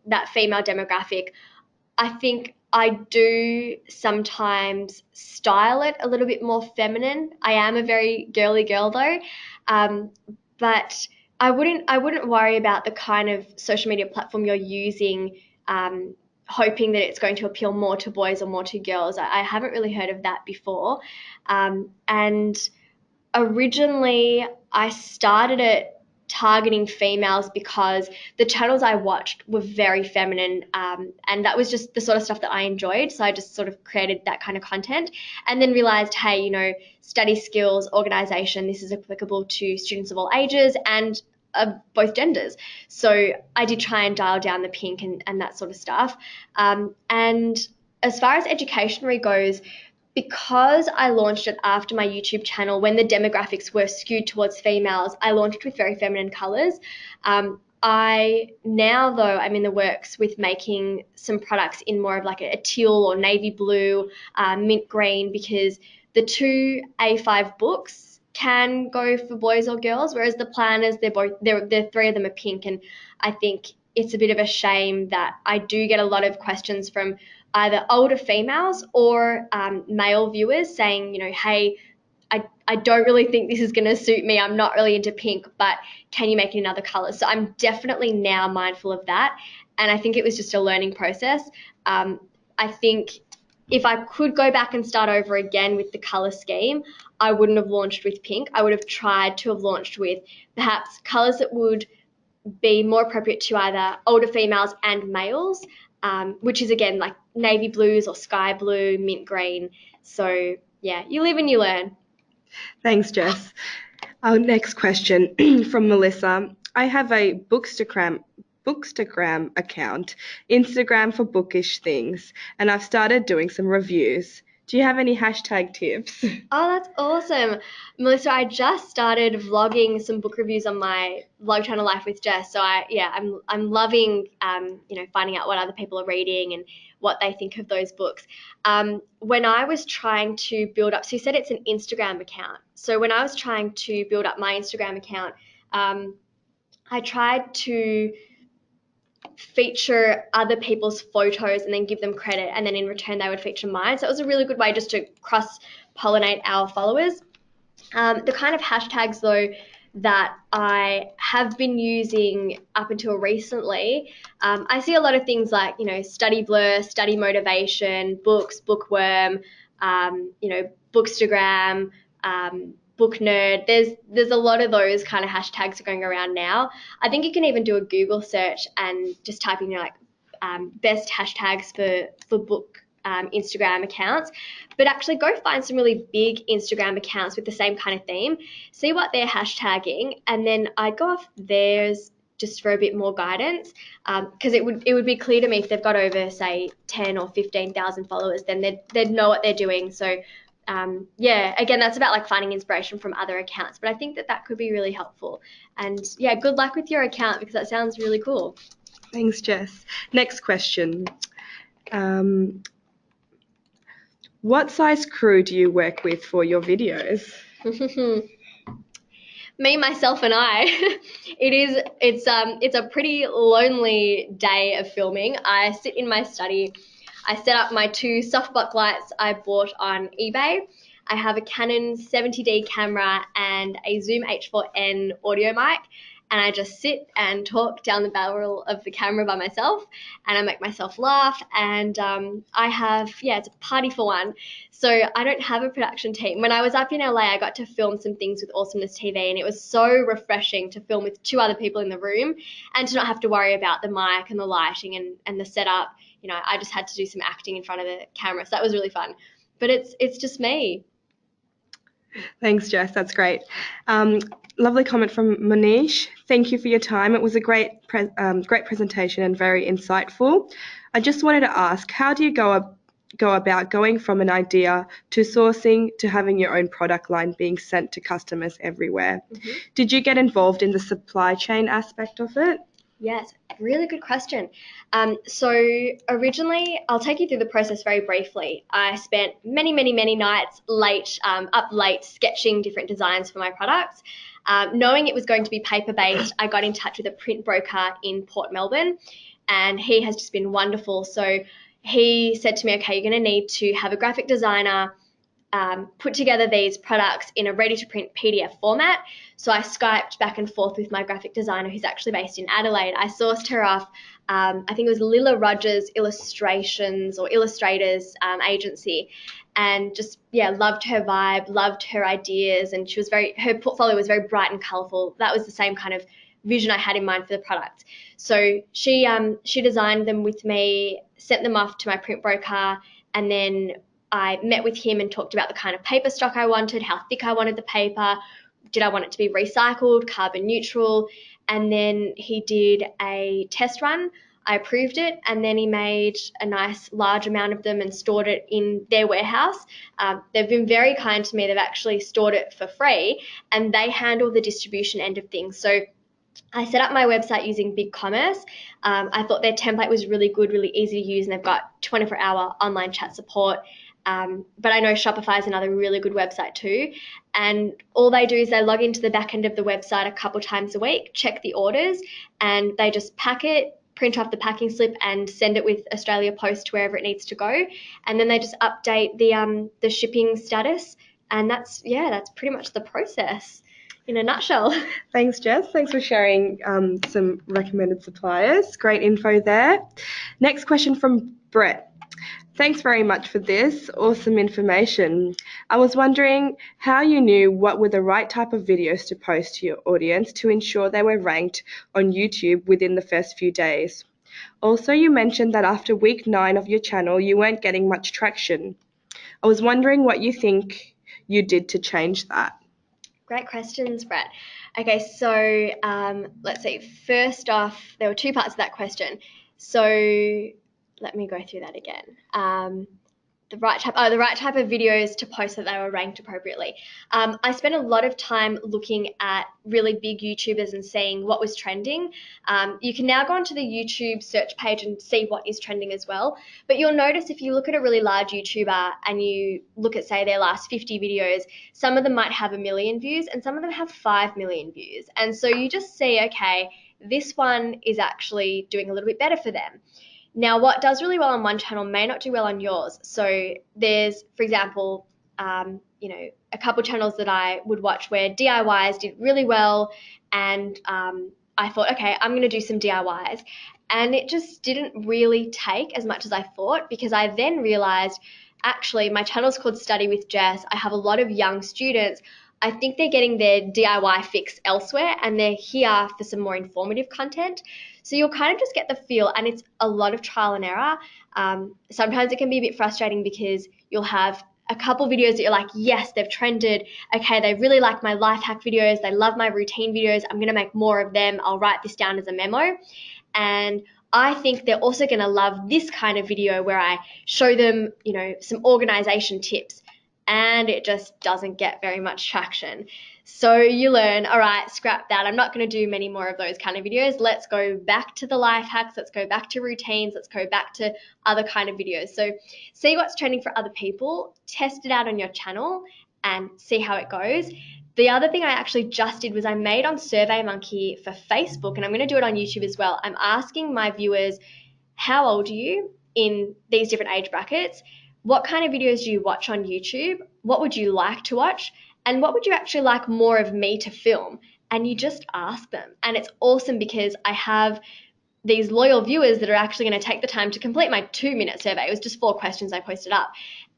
that female demographic, I think I do sometimes style it a little bit more feminine. I am a very girly girl though, but I wouldn't worry about the kind of social media platform you're using, hoping that it's going to appeal more to boys or more to girls. I haven't really heard of that before, and originally I started it targeting females because the channels I watched were very feminine, and that was just the sort of stuff that I enjoyed. So I just sort of created that kind of content, and then realized, hey, study skills, organization, this is applicable to students of all ages and both genders. So I did try and dial down the pink and that sort of stuff. And as far as educationary goes, because I launched it after my YouTube channel when the demographics were skewed towards females, I launched with very feminine colors. I now, though, I'm in the works with making some products in more of like a teal or navy blue, mint green, because the two A5 books can go for boys or girls, whereas the planners, they're three of them are pink. And I think it's a bit of a shame that I do get a lot of questions from either older females or male viewers saying, hey, I don't really think this is going to suit me. I'm not really into pink, but can you make it in other colors? So I'm definitely now mindful of that. And I think it was just a learning process. I think if I could go back and start over again with the color scheme, I wouldn't have launched with pink. I would have tried to have launched with perhaps colors that would be more appropriate to either older females and males, which is again like navy blues or sky blue, mint green. So yeah, you live and you learn. Thanks, Jess. Our next question from Melissa. I have a bookstagram account, Instagram for bookish things, and I've started doing some reviews. Do you have any hashtag tips? Oh, that's awesome. Melissa, I just started vlogging some book reviews on my vlog channel Life with Jess. So I'm loving finding out what other people are reading and what they think of those books. When I was trying to build up, so you said it's an Instagram account. So when I was trying to build up my Instagram account, I tried to feature other people's photos and then give them credit, and then in return they would feature mine. So it was a really good way just to cross-pollinate our followers. The kind of hashtags, though, that I have been using up until recently, I see a lot of things like, study blur, study motivation, books, bookworm, bookstagram, book nerd. There's a lot of those kind of hashtags going around now. I think you can even do a Google search and just type in best hashtags for book Instagram accounts, but actually go find some really big Instagram accounts with the same kind of theme, see what they're hashtagging, and then I'd go off theirs just for a bit more guidance, because it would be clear to me if they've got over, say, 10 or 15,000 followers, then they'd know what they're doing. So again, that's about like finding inspiration from other accounts, but I think that could be really helpful. And yeah, good luck with your account, because that sounds really cool. Thanks, Jess. Next question. What size crew do you work with for your videos? Me, myself, and I. It's a pretty lonely day of filming. I sit in my study. I set up my two softbox lights I bought on eBay. I have a Canon 70D camera and a Zoom H4n audio mic, and I just sit and talk down the barrel of the camera by myself, and I make myself laugh, and it's a party for one. So I don't have a production team. When I was up in LA, I got to film some things with Awesomeness TV, and it was so refreshing to film with two other people in the room and to not have to worry about the mic and the lighting and the setup. I just had to do some acting in front of the camera, so that was really fun. But it's just me. Thanks, Jess. That's great. Lovely comment from Monish. Thank you for your time. It was a great presentation and very insightful. I just wanted to ask, how do you go about going from an idea to sourcing to having your own product line being sent to customers everywhere? Mm-hmm. Did you get involved in the supply chain aspect of it? Yes, really good question. So originally, I'll take you through the process very briefly. I spent many, many, many nights up late sketching different designs for my products. Knowing it was going to be paper-based, I got in touch with a print broker in Port Melbourne, and he has just been wonderful. So he said to me, okay, you're going to need to have a graphic designer put together these products in a ready-to-print PDF format. So I Skyped back and forth with my graphic designer, who's actually based in Adelaide. I sourced her off, I think it was Lilla Rogers Illustrations or Illustrators agency, and just, yeah, loved her vibe, loved her ideas, and her portfolio was very bright and colourful. That was the same kind of vision I had in mind for the product. So she designed them with me, sent them off to my print broker, and then I met with him and talked about the kind of paper stock I wanted, how thick I wanted the paper, did I want it to be recycled, carbon neutral, and then he did a test run. I approved it, and then he made a nice large amount of them and stored it in their warehouse. They've been very kind to me. They've actually stored it for free, and they handle the distribution end of things. So I set up my website using BigCommerce. I thought their template was really good, really easy to use, and they've got 24-hour online chat support. But I know Shopify is another really good website too. And all they do is they log into the back end of the website a couple times a week, check the orders, and they just pack it, print off the packing slip, and send it with Australia Post to wherever it needs to go. And then they just update the shipping status. And that's pretty much the process in a nutshell. Thanks, Jess. Thanks for sharing some recommended suppliers. Great info there. Next question from Brett. Thanks very much for this. Awesome information. I was wondering how you knew what were the right type of videos to post to your audience to ensure they were ranked on YouTube within the first few days. Also, you mentioned that after week 9 of your channel, you weren't getting much traction. I was wondering what you think you did to change that. Great questions, Brett. Okay, so let's see. First off, there were two parts of that question. So let me go through that again. The right type of videos to post that they were ranked appropriately. I spent a lot of time looking at really big YouTubers and seeing what was trending. You can now go onto the YouTube search page and see what is trending as well. But you'll notice if you look at a really large YouTuber and you look at, say, their last 50 videos, some of them might have 1 million views and some of them have 5 million views. And so you just see, okay, this one is actually doing a little bit better for them. Now, what does really well on one channel may not do well on yours. So there's, for example, a couple channels that I would watch where DIYs did really well, and I thought, okay, I'm going to do some DIYs. And it just didn't really take as much as I thought, because I then realized, actually, my channel's called Study with Jess. I have a lot of young students. I think they're getting their DIY fix elsewhere, and they're here for some more informative content. So you'll kind of just get the feel, and it's a lot of trial and error. Sometimes it can be a bit frustrating because you'll have a couple videos that you're like, yes, they've trended. Okay, they really like my life hack videos. They love my routine videos. I'm going to make more of them. I'll write this down as a memo. And I think they're also going to love this kind of video where I show them, some organization tips. And it just doesn't get very much traction. So you learn, all right, scrap that. I'm not going to do many more of those kind of videos. Let's go back to the life hacks. Let's go back to routines. Let's go back to other kind of videos. So see what's trending for other people, test it out on your channel, and see how it goes. The other thing I actually just did was I made on SurveyMonkey for Facebook, and I'm going to do it on YouTube as well. I'm asking my viewers, how old are you in these different age brackets? What kind of videos do you watch on YouTube? What would you like to watch? And what would you actually like more of me to film? And you just ask them. And it's awesome because I have these loyal viewers that are actually going to take the time to complete my 2-minute survey. It was just 4 questions I posted up,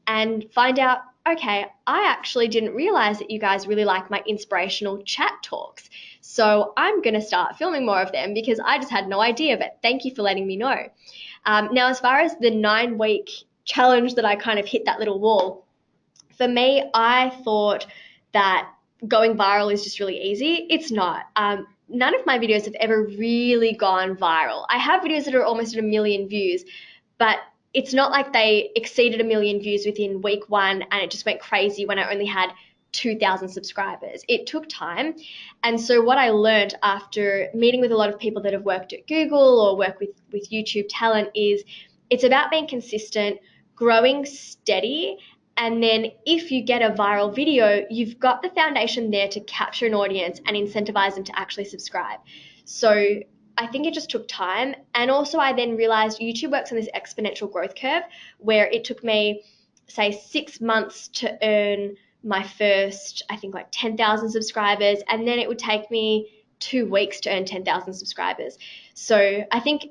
and find out, okay, I actually didn't realize that you guys really like my inspirational chat talks. So I'm going to start filming more of them because I just had no idea, but thank you for letting me know. Now, as far as the 9-week challenge that I kind of hit that little wall, for me, I thought that going viral is just really easy. It's not. None of my videos have ever really gone viral. I have videos that are almost at 1 million views, but it's not like they exceeded 1 million views within week 1 and it just went crazy when I only had 2,000 subscribers. It took time. And so what I learned after meeting with a lot of people that have worked at Google or work with YouTube talent is it's about being consistent, growing steady, and then if you get a viral video, you've got the foundation there to capture an audience and incentivize them to actually subscribe. So I think it just took time. And also I then realized YouTube works on this exponential growth curve where it took me, say, 6 months to earn my first, I think, like 10,000 subscribers. And then it would take me 2 weeks to earn 10,000 subscribers. So I think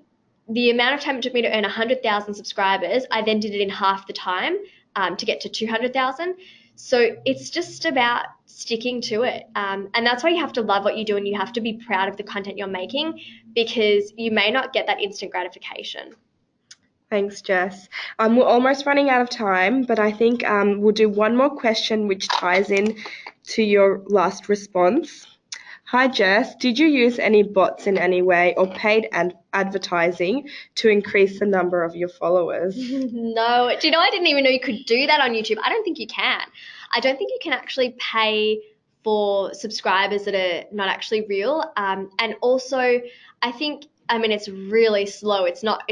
the amount of time it took me to earn 100,000 subscribers, I then did it in half the time to get to 200,000. So it's just about sticking to it. And that's why you have to love what you do and you have to be proud of the content you're making, because you may not get that instant gratification. Thanks, Jess. We're almost running out of time, but I think we'll do one more question which ties in to your last response. Hi, Jess. Did you use any bots in any way or paid advertising to increase the number of your followers? No. Do you know, I didn't even know you could do that on YouTube. I don't think you can. I don't think you can actually pay for subscribers that are not actually real. And also, I think, I mean, it's really slow. It's not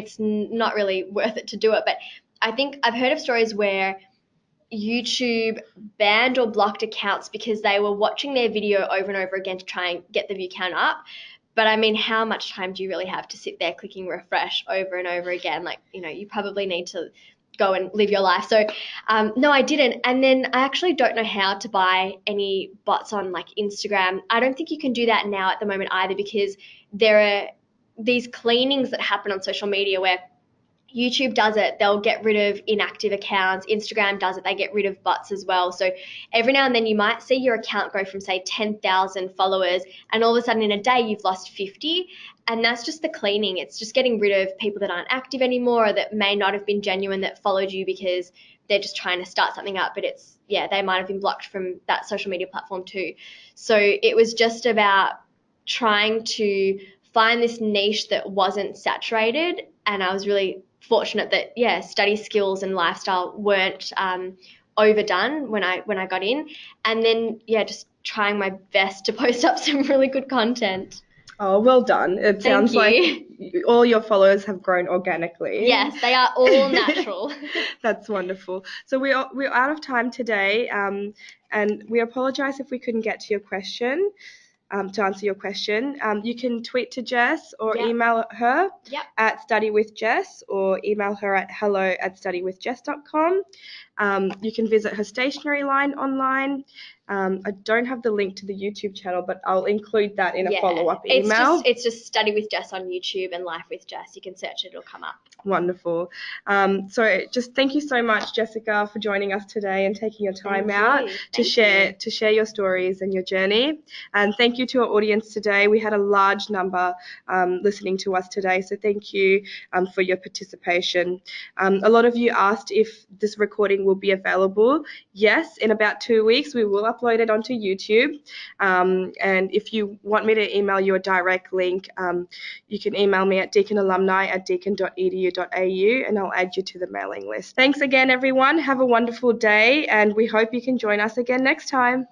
really worth it to do it. But I think I've heard of stories where YouTube banned or blocked accounts because they were watching their video over and over again to try and get the view count up. But I mean, how much time do you really have to sit there clicking refresh over and over again? Like, you know, you probably need to go and live your life. So no, I didn't. And then I actually don't know how to buy any bots on like Instagram. I don't think you can do that now at the moment either, because there are these cleanings that happen on social media where YouTube does it, they'll get rid of inactive accounts. Instagram does it, they get rid of bots as well. So every now and then you might see your account go from, say, 10,000 followers, and all of a sudden in a day you've lost 50. And that's just the cleaning. It's just getting rid of people that aren't active anymore or that may not have been genuine, that followed you because they're just trying to start something up. But it's, yeah, they might have been blocked from that social media platform too. So it was just about trying to find this niche that wasn't saturated. And I was really fortunate that, yeah, study skills and lifestyle weren't overdone when I got in. And then, yeah, just trying my best to post up some really good content. Oh, well done. It sounds like all your followers have grown organically. Yes, they are all natural. That's wonderful. So we're out of time today, and we apologize if we couldn't get to your question. To answer your question, you can tweet to Jess or email her at studywithjess, or email her at hello@studywithjess.com. You can visit her stationery line online. I don't have the link to the YouTube channel, but I'll include that in a follow-up email. It's just Study with Jess on YouTube and Life with Jess. You can search it, it'll come up. Wonderful. So just thank you so much, Jessica, for joining us today and taking your time out to share your stories and your journey. And thank you to our audience today. We had a large number listening to us today, so thank you for your participation. A lot of you asked if this recording will be available. Yes, in about 2 weeks we will upload it onto YouTube. And if you want me to email you a direct link, you can email me at deakinalumni@deakin.edu.au, and I'll add you to the mailing list. Thanks again, everyone. Have a wonderful day, and we hope you can join us again next time.